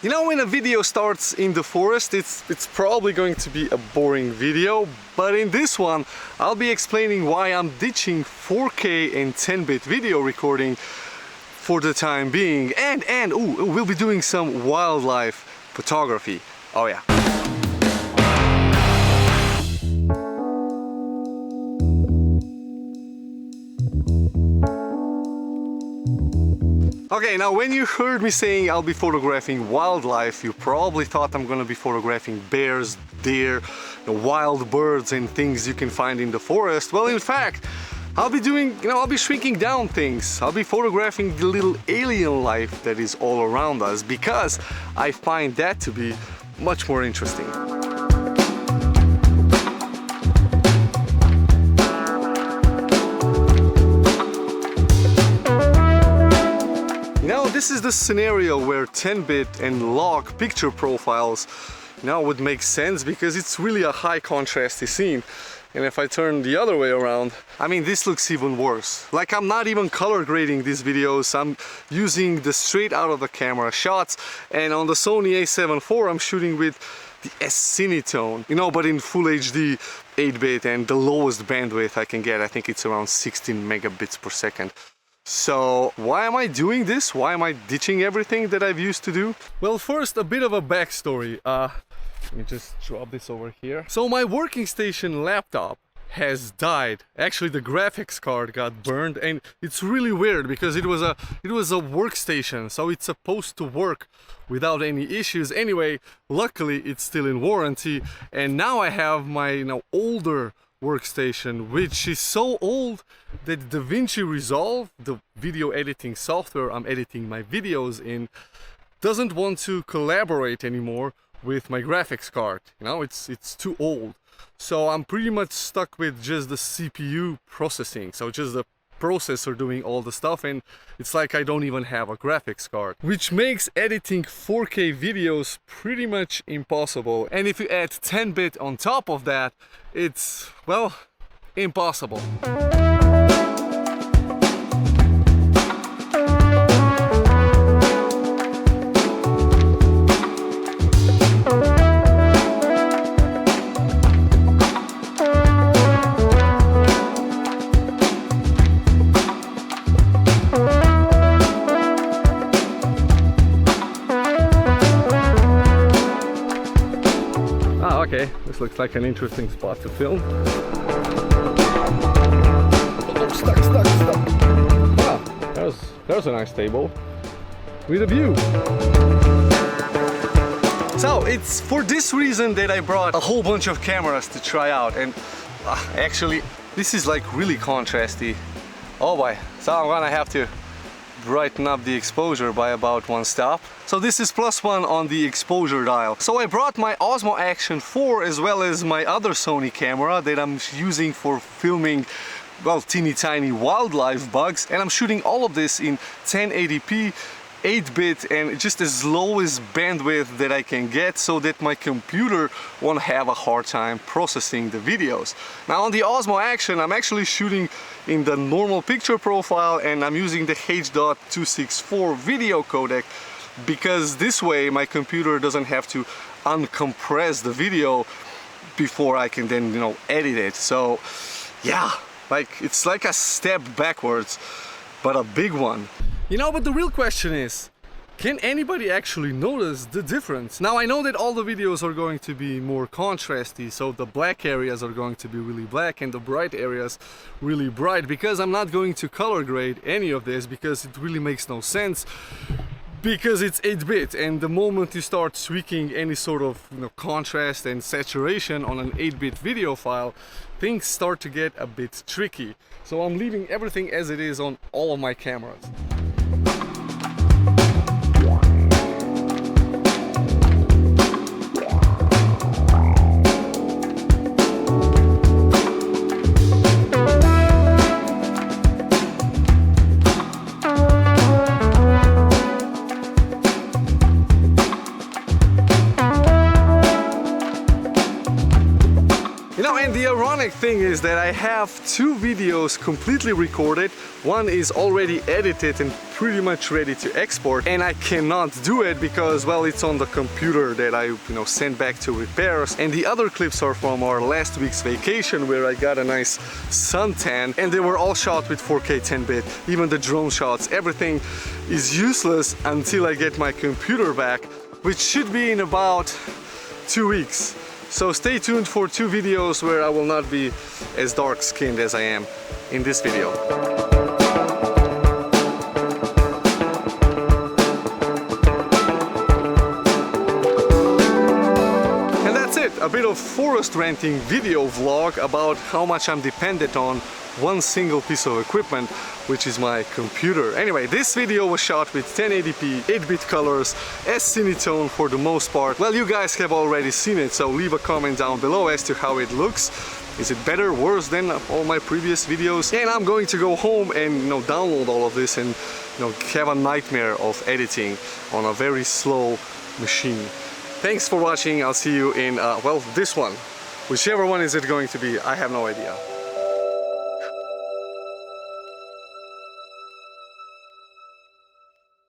You know, when a video starts in the forest, it's probably going to be a boring video, but in this one I'll be explaining why I'm ditching 4K and 10-bit video recording for the time being, and we'll be doing some wildlife photography. Oh yeah. Okay, now when you heard me saying I'll be photographing wildlife, you probably thought I'm gonna be photographing bears, deer, wild birds and things you can find in the forest. Well, in fact, I'll be shrinking down things. I'll be photographing the little alien life that is all around us, because I find that to be much more interesting. Now, this is the scenario where 10-bit and log picture profiles would make sense, because it's really a high contrasty scene. And if I turn the other way around, I mean, this looks even worse. Like, I'm not even color grading these videos. I'm using the straight out of the camera shots, and on the Sony a7 IV I'm shooting with the S-Cinetone, but in full HD 8-bit, and the lowest bandwidth I can get, I think it's around 16 megabits per second. So why am I doing this? Why am I ditching everything that I've used to do? Well, first, a bit of a backstory. Let me just drop this over here. So my working station laptop has died. Actually, the graphics card got burned, and it's really weird because it was a workstation, so it's supposed to work without any issues. Anyway, luckily it's still in warranty, and now I have my older workstation, which is so old that Davinci Resolve, the video editing software I'm editing my videos in, doesn't want to collaborate anymore with my graphics card. It's too old. So I'm pretty much stuck with just the CPU processing, so just the processor doing all the stuff, and it's like I don't even have a graphics card, which makes editing 4K videos pretty much impossible. And if you add 10-bit on top of that, it's, well, impossible. Okay, this looks like an interesting spot to film. Oh, stuck. Ah, there's a nice table with a view. So it's for this reason that I brought a whole bunch of cameras to try out, and actually this is like really contrasty. Oh boy, so I'm gonna have to brighten up the exposure by about 1 stop. So this is +1 on the exposure dial. So I brought my Osmo Action 4 as well as my other Sony camera that I'm using for filming, well, teeny tiny wildlife bugs, and I'm shooting all of this in 1080p 8-bit and just as lowest bandwidth that I can get, so that my computer won't have a hard time processing the videos. Now on the Osmo Action, I'm actually shooting in the normal picture profile, and I'm using the H.264 video codec, because this way my computer doesn't have to uncompress the video before I can then, edit it. So yeah, it's like a step backwards, but a big one. But the real question is, can anybody actually notice the difference? Now, I know that all the videos are going to be more contrasty, so the black areas are going to be really black and the bright areas really bright, because I'm not going to color grade any of this, because it really makes no sense, because it's 8-bit, and the moment you start tweaking any sort of contrast and saturation on an 8-bit video file, things start to get a bit tricky. So I'm leaving everything as it is on all of my cameras. And the ironic ironic thing is that I have 2 videos completely recorded. One is already edited and pretty much ready to export, and I cannot do it because, well, it's on the computer that I sent back to repairs. And the other clips are from our last week's vacation where I got a nice suntan, and they were all shot with 4K 10-bit. Even the drone shots, everything is useless until I get my computer back, which should be in about 2 weeks. So stay tuned for 2 videos where I will not be as dark-skinned as I am in this video. And that's it, a bit of forest renting video vlog about how much I'm dependent on one single piece of equipment, which is my computer. Anyway, this video was shot with 1080p 8-bit colors as Cinetone for the most part. Well, you guys have already seen it, so leave a comment down below as to how it looks. Is it better, worse than all my previous videos? And I'm going to go home and download all of this and have a nightmare of editing on a very slow machine. Thanks for watching. I'll see you in well, this one. Whichever one is it going to be, I have no idea.